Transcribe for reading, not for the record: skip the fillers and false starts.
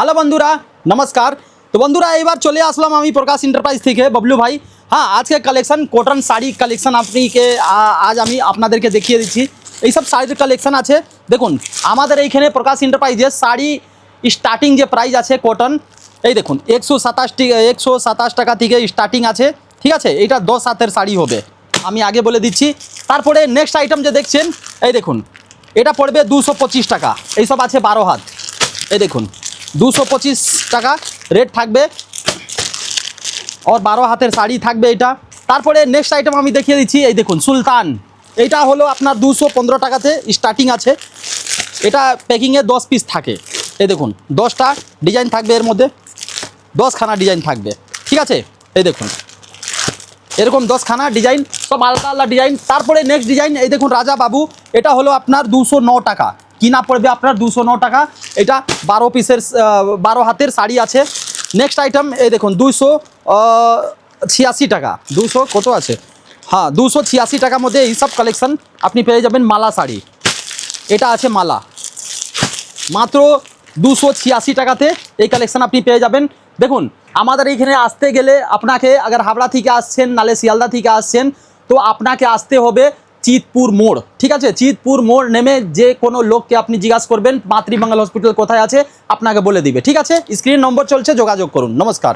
Hello বন্ধুরা, নমস্কার। তো বন্ধুরা, এবার চলে আসলাম আমি প্রকাশ এন্টারপ্রাইজ থেকে, ববলু ভাই। হ্যাঁ, আজকে কালেকশন কটন শাড়ি কালেকশন আজ আমি আপনাদেরকে দেখিয়ে দিচ্ছি। এইসব শাড়ির কালেকশন আছে। দেখুন, আমাদের এইখানে প্রকাশ এন্টারপ্রাইজের শাড়ি স্টার্টিং যে প্রাইস আছে কটন, এই দেখুন 127 টাকা থেকে স্টার্টিং আছে। ঠিক আছে, এটা 10 হাতের শাড়ি হবে, আমি আগে বলে দিচ্ছি। তারপরে নেক্সট আইটেম যে দেখছেন, এই দেখুন, এটা পড়বে 225 টাকা। এইসব আছে 12 হাত। এই দেখুন 225 টাকা রেট থাকবে, আর 12 হাতের শাড়ি থাকবে এটা। তারপরে নেক্সট আইটেম আমি দেখিয়ে দিচ্ছি। এই দেখুন সুলতান, এটা হলো আপনার 215 টাকাতে স্টার্টিং আছে। এটা প্যাকিংয়ে 10 পিস থাকে। এই দেখুন 10টা ডিজাইন থাকবে, এর মধ্যে 10খানা ডিজাইন থাকবে। ঠিক আছে, এই দেখুন এরকম 10খানা ডিজাইন, সব আলাদা আলাদা ডিজাইন। তারপরে নেক্সট ডিজাইন, এই দেখুন রাজা বাবু, এটা হলো আপনার 209 টাকা। কিনা পড়বে আপনার 209 টাকা। এটা 12 পিসের 12 হাতের শাড়ি আছে। নেক্সট আইটেম, এই দেখুন 286 টাকা। 200 কত আছে, হ্যাঁ 286 টাকার মধ্যে এইসব কালেকশন আপনি পেয়ে যাবেন। মালা শাড়ি, এটা আছে মালা, মাত্র 286 টাকাতে এই কালেকশন আপনি পেয়ে যাবেন। দেখুন, আমাদের এইখানে আসতে গেলে আপনাকে, আগার হাবড়া থেকে আসছেন নালে শিয়ালদা থেকে আসছেন, তো আপনাকে আসতে হবে চিতপুর মোড়। ঠিক আছে, চিতপুর মোড় নেমে যে কোনো লোককে আপনি জিজ্ঞাসা করবেন মাতৃমঙ্গল হসপিটাল কোথায় আছে, আপনাকে বলে দিবে। ঠিক আছে, স্ক্রিন নম্বর চলছে, যোগাযোগ করুন। নমস্কার।